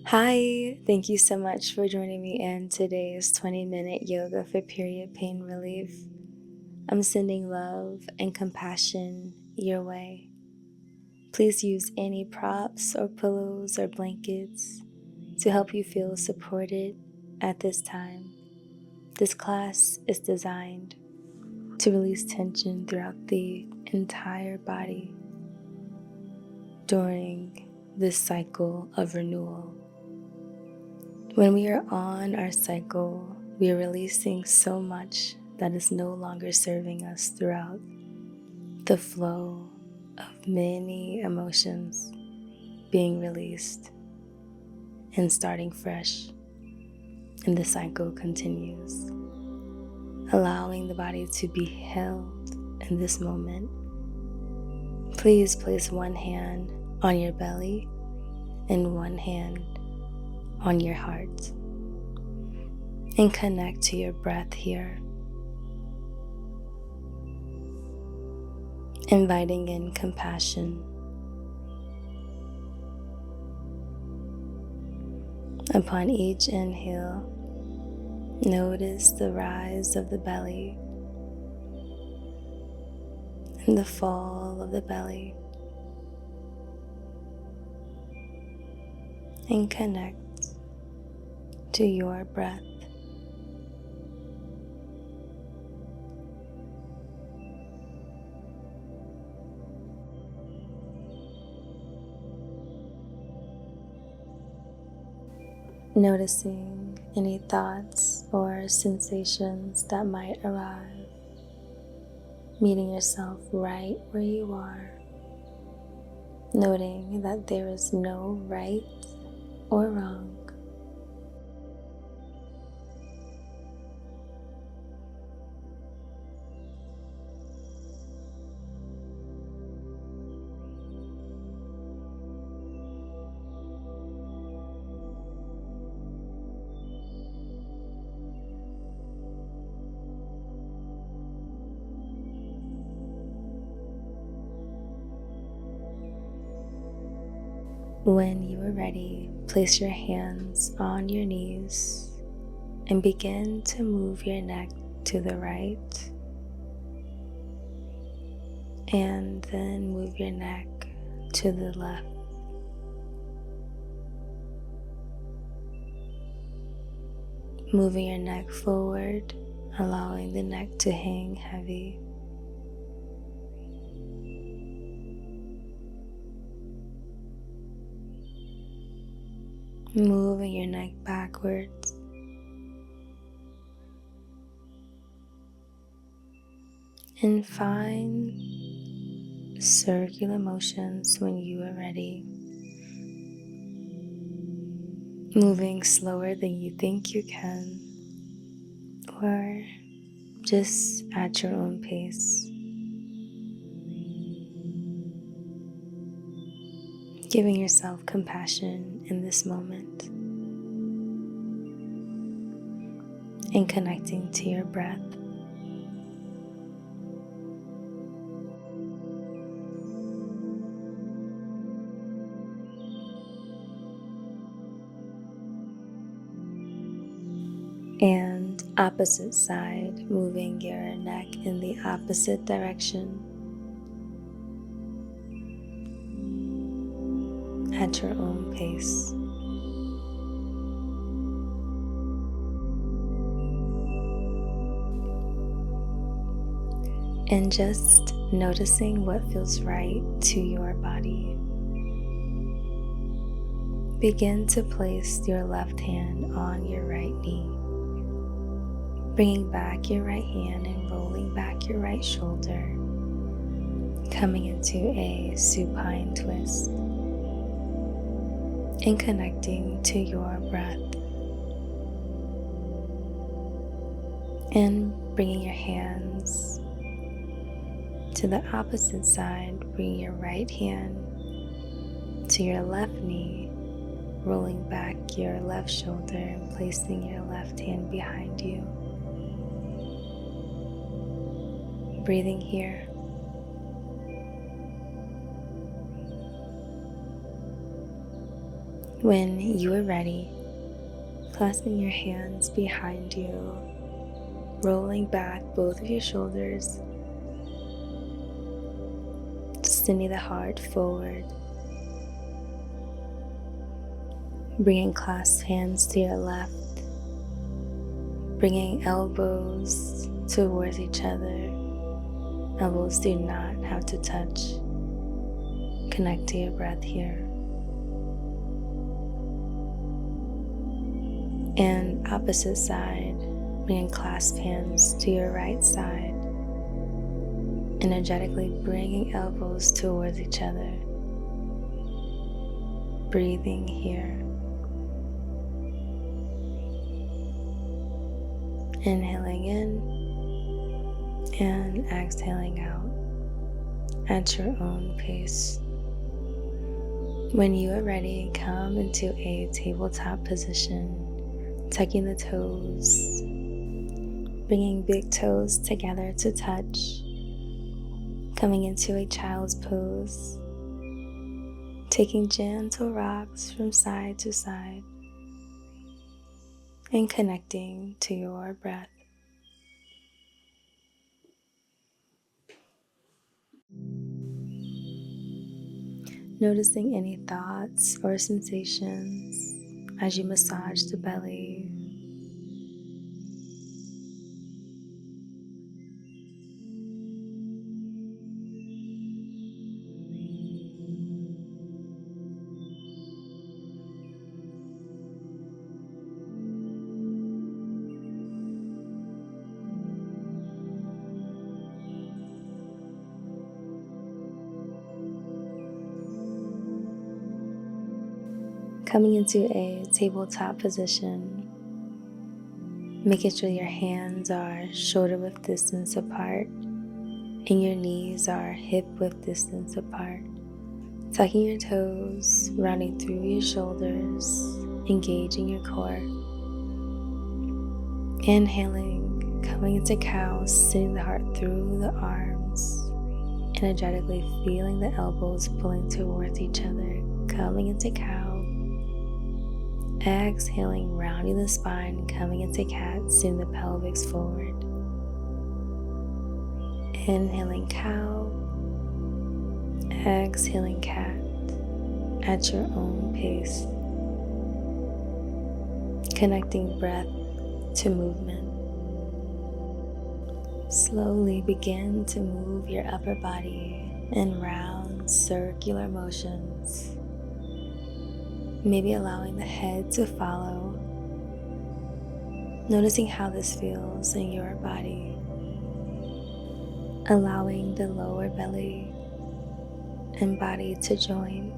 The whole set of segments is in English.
Hi, thank you so much for joining me in today's 20-minute yoga for period pain relief. I'm sending love and compassion your way. Please use any props or pillows or blankets to help you feel supported at this time. This class is designed to release tension throughout the entire body during this cycle of renewal. When we are on our cycle, we are releasing so much that is no longer serving us throughout the flow of many emotions being released and starting fresh. And the cycle continues, allowing the body to be held in this moment. Please place one hand on your belly and one hand on your heart and connect to your breath here. Inviting in compassion. Upon each inhale, notice the rise of the belly and the fall of the belly, and connect to your breath. Noticing any thoughts or sensations that might arrive, meeting yourself right where you are, noting that there is no right or wrong. When you are ready, place your hands on your knees and begin to move your neck to the right, and then move your neck to the left. Moving your neck forward, allowing the neck to hang heavy. Moving your neck backwards. And find circular motions when you are ready. Moving slower than you think you can, or just at your own pace. Giving yourself compassion in this moment and connecting to your breath. And opposite side, moving your neck in the opposite direction at your own pace. And just noticing what feels right to your body. Begin to place your left hand on your right knee, bringing back your right hand and rolling back your right shoulder, coming into a supine twist and connecting to your breath. And bringing your hands to the opposite side, bring your right hand to your left knee, rolling back your left shoulder and placing your left hand behind you. Breathing here. When you are ready, clasping your hands behind you, rolling back both of your shoulders, sending the heart forward, bringing clasped hands to your left, bringing elbows towards each other. Elbows do not have to touch. Connect to your breath here. And opposite side, bringing clasped hands to your right side. Energetically bringing elbows towards each other. Breathing here. Inhaling in and exhaling out at your own pace. When you are ready, come into a tabletop position, tucking the toes, bringing big toes together to touch, coming into a child's pose, taking gentle rocks from side to side, and connecting to your breath. Noticing any thoughts or sensations as you massage the belly. Coming into a tabletop position, making sure your hands are shoulder width distance apart and your knees are hip width distance apart. Tucking your toes, rounding through your shoulders, engaging your core. Inhaling, coming into cow, sending the heart through the arms, energetically feeling the elbows pulling towards each other. Coming into cow. Exhaling, rounding the spine, coming into cat, sending the pelvis forward. Inhaling cow. Exhaling cat at your own pace. Connecting breath to movement. Slowly begin to move your upper body in round circular motions. Maybe allowing the head to follow. Noticing how this feels in your body. Allowing the lower belly and body to join.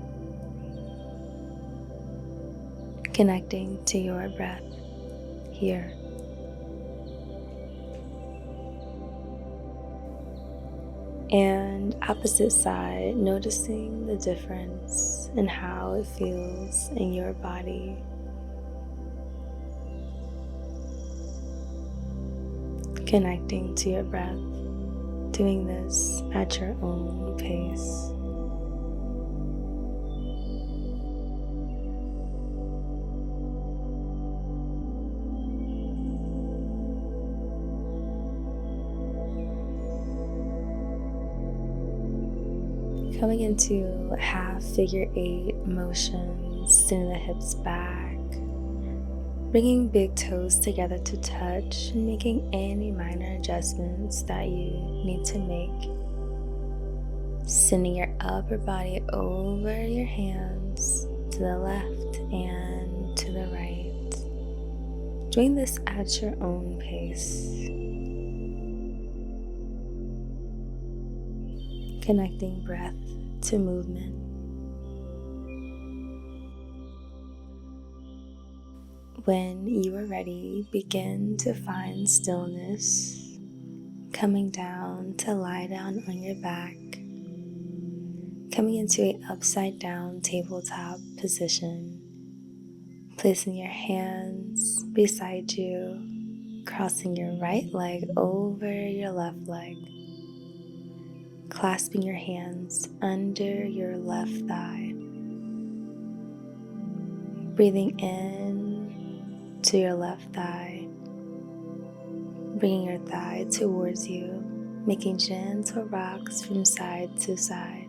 Connecting to your breath here. And opposite side, noticing the difference in how it feels in your body. Connecting to your breath, doing this at your own pace. Coming into half figure 8 motions, sending the hips back, bringing big toes together to touch, and making any minor adjustments that you need to make. Sending your upper body over your hands to the left and to the right. Doing this at your own pace. Connecting breath to movement. When you are ready, begin to find stillness, coming down to lie down on your back, coming into an upside down tabletop position, placing your hands beside you, crossing your right leg over your left leg, clasping your hands under your left thigh. Breathing in to your left thigh, bringing your thigh towards you, making gentle rocks from side to side,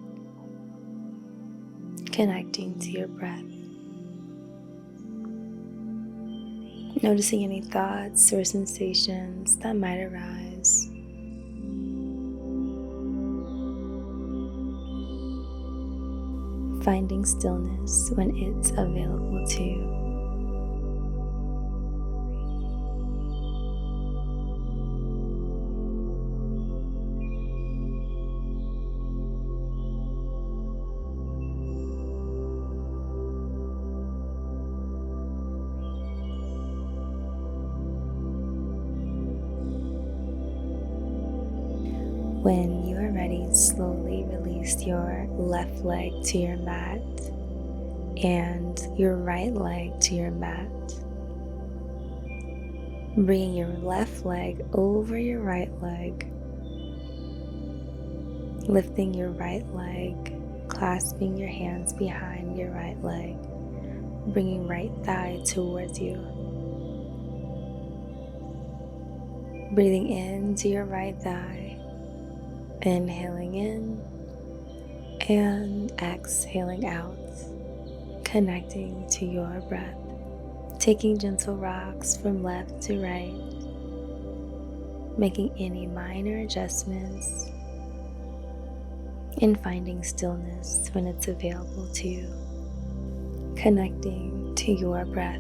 connecting to your breath. Noticing any thoughts or sensations that might arise. Finding stillness when it's available to you. When you are ready, slowly release your left leg to your mat and your right leg to your mat. Bringing your left leg over your right leg, lifting your right leg, clasping your hands behind your right leg, bringing right thigh towards you. Breathing into your right thigh, inhaling in and exhaling out, connecting to your breath. Taking gentle rocks from left to right, making any minor adjustments, and finding stillness when it's available to you, connecting to your breath.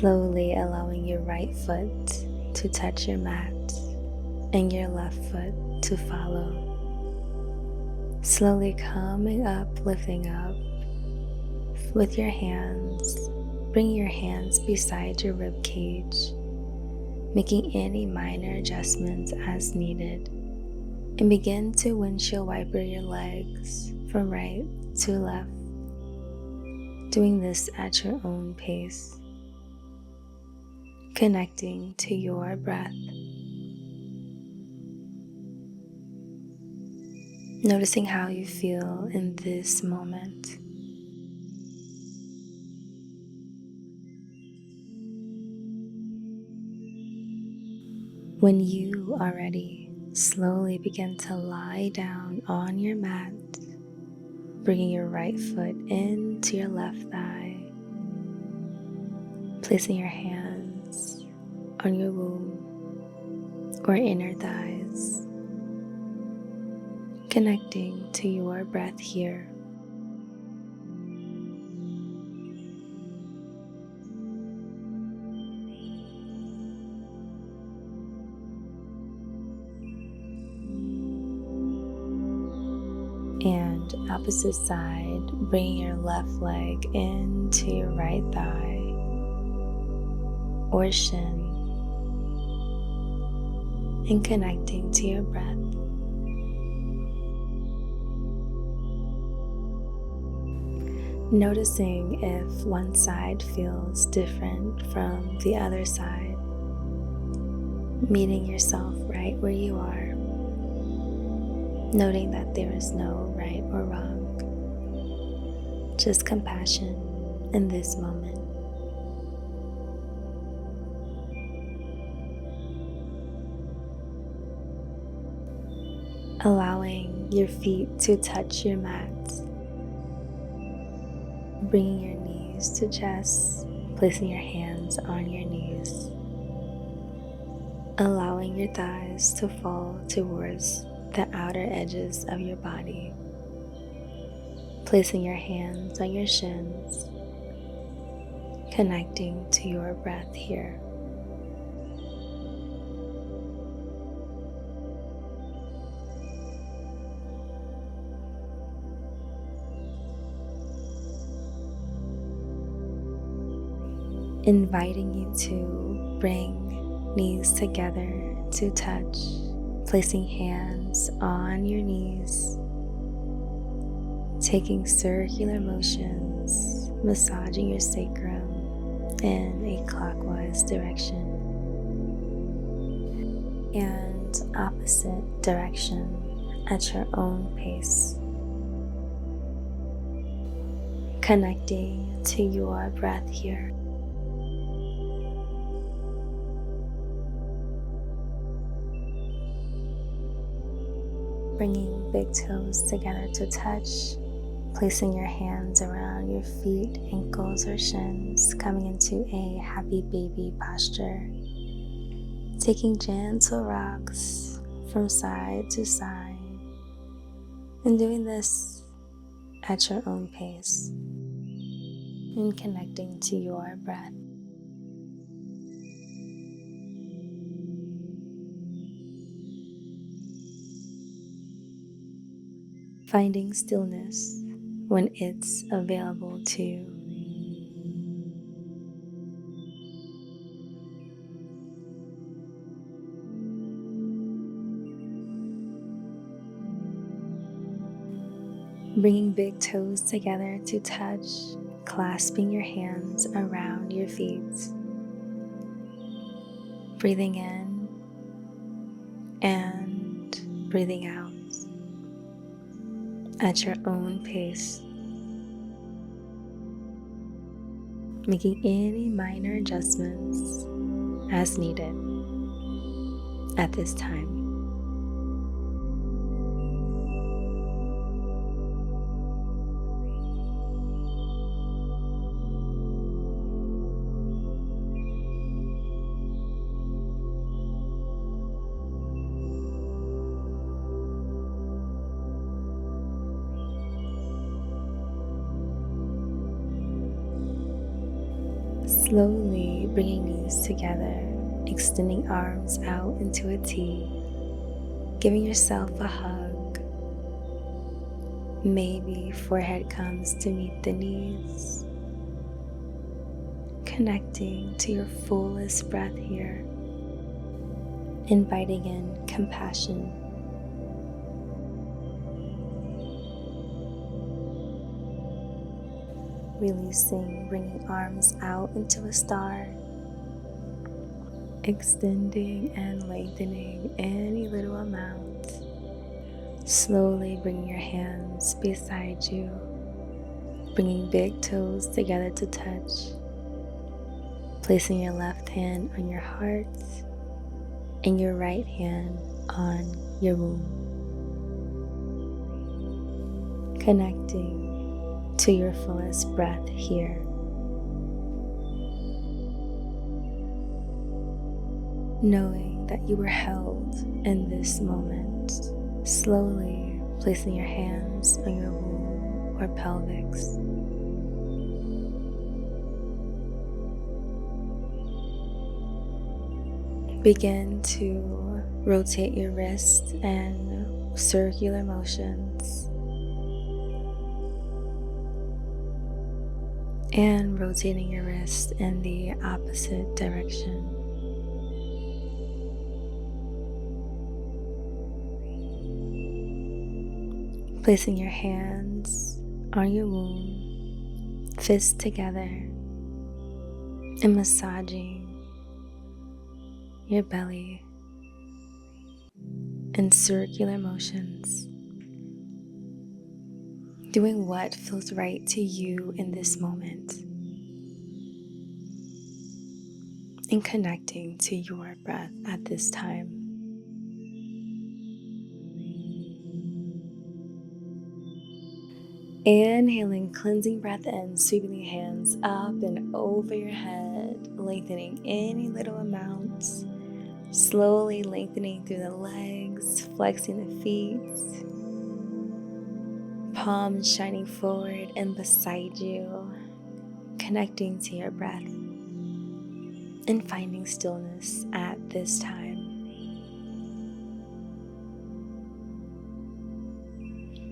Slowly allowing your right foot to touch your mat and your left foot to follow. Slowly coming up, lifting up with your hands. Bring your hands beside your rib cage, making any minor adjustments as needed, and begin to windshield wiper your legs from right to left, doing this at your own pace, connecting to your breath. Noticing how you feel in this moment. When you are ready, slowly begin to lie down on your mat, bringing your right foot into your left thigh, placing your hands on your womb or inner thighs, connecting to your breath here. And opposite side, bring your left leg into your right thigh or shin and connecting to your breath. Noticing if one side feels different from the other side, meeting yourself right where you are, noting that there is no right or wrong, just compassion in this moment. Allowing your feet to touch your mat, bringing your knees to chest, placing your hands on your knees, allowing your thighs to fall towards the outer edges of your body, placing your hands on your shins, connecting to your breath here. Inviting you to bring knees together to touch, placing hands on your knees, taking circular motions, massaging your sacrum in a clockwise direction and opposite direction at your own pace. Connecting to your breath here. Bringing big toes together to touch, placing your hands around your feet, ankles, or shins, coming into a happy baby posture. Taking gentle rocks from side to side, and doing this at your own pace, and connecting to your breath. Finding stillness when it's available to you. Bringing big toes together to touch, clasping your hands around your feet. Breathing in and breathing out at your own pace. Making any minor adjustments as needed at this time. Slowly bringing knees together, extending arms out into a T, giving yourself a hug. Maybe forehead comes to meet the knees. Connecting to your fullest breath here, inviting in compassion. Releasing, bringing arms out into a star, extending and lengthening any little amount. Slowly bringing your hands beside you, bringing big toes together to touch, placing your left hand on your heart and your right hand on your womb. Connecting to your fullest breath here. Knowing that you were held in this moment, slowly placing your hands on your womb or pelvis. Begin to rotate your wrist and circular motions, and rotating your wrist in the opposite direction. Placing your hands on your womb, fists together, and massaging your belly in circular motions. Doing what feels right to you in this moment, and connecting to your breath at this time. Inhaling, cleansing breath in, sweeping the hands up and over your head, lengthening any little amounts, slowly lengthening through the legs, flexing the feet, palms shining forward and beside you, connecting to your breath and finding stillness at this time.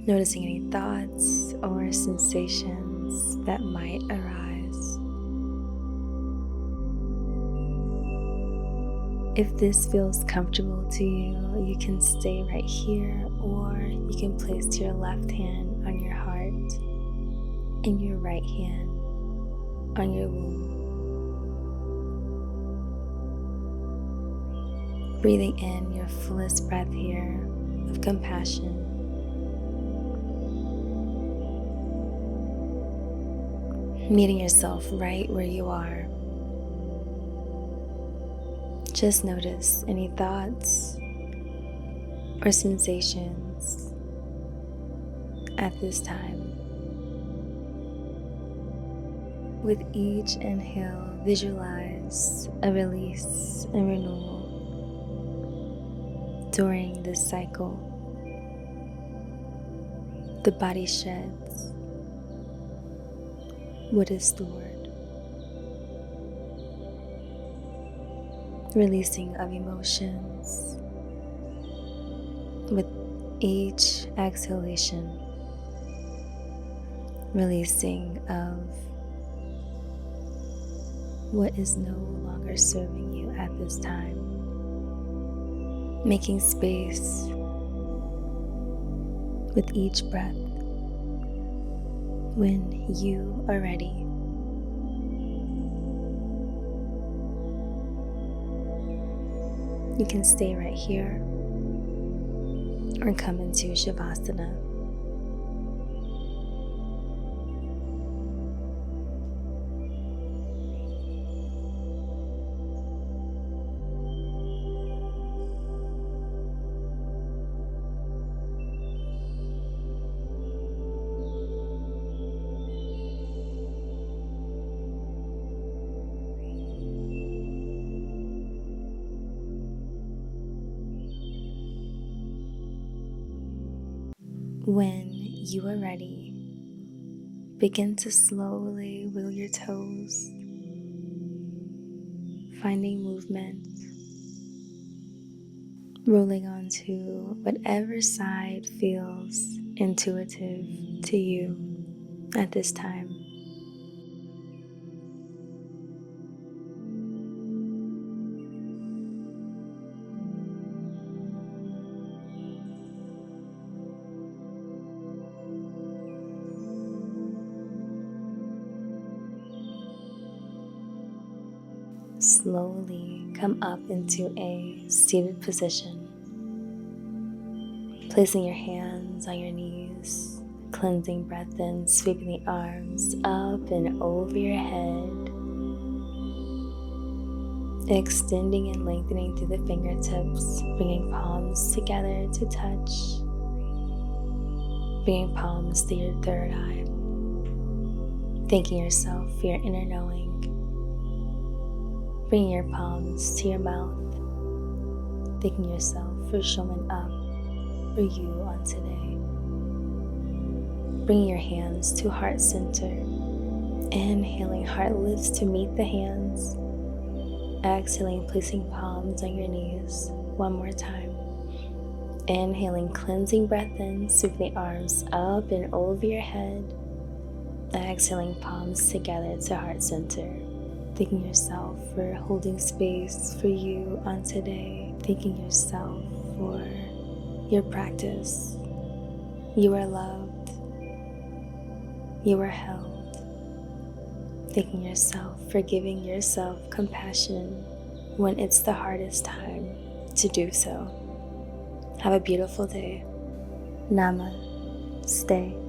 Noticing any thoughts or sensations that might arise. If this feels comfortable to you, you can stay right here, or you can place your left hand on your heart and your right hand on your womb. Breathing in your fullest breath here of compassion. Meeting yourself right where you are. Just notice any thoughts or sensations at this time. With each inhale, visualize a release and renewal. During this cycle, the body sheds what is stored, releasing of emotions. With each exhalation, releasing of what is no longer serving you at this time. Making space with each breath. When you are ready, you can stay right here or come into Shavasana. When you are ready, begin to slowly wiggle your toes, finding movement, rolling onto whatever side feels intuitive to you at this time. Slowly come up into a seated position, placing your hands on your knees, cleansing breath in, sweeping the arms up and over your head, extending and lengthening through the fingertips, bringing palms together to touch, bringing palms to your third eye, thanking yourself for your inner knowing. Bringing your palms to your mouth, thanking yourself for showing up for you on today. Bringing your hands to heart center. Inhaling, heart lifts to meet the hands. Exhaling, placing palms on your knees. One more time. Inhaling, cleansing breath in, sweeping the arms up and over your head. Exhaling, palms together to heart center. Thanking yourself for holding space for you on today. Thanking yourself for your practice. You are loved. You are held. Thanking yourself for giving yourself compassion when it's the hardest time to do so. Have a beautiful day. Namaste.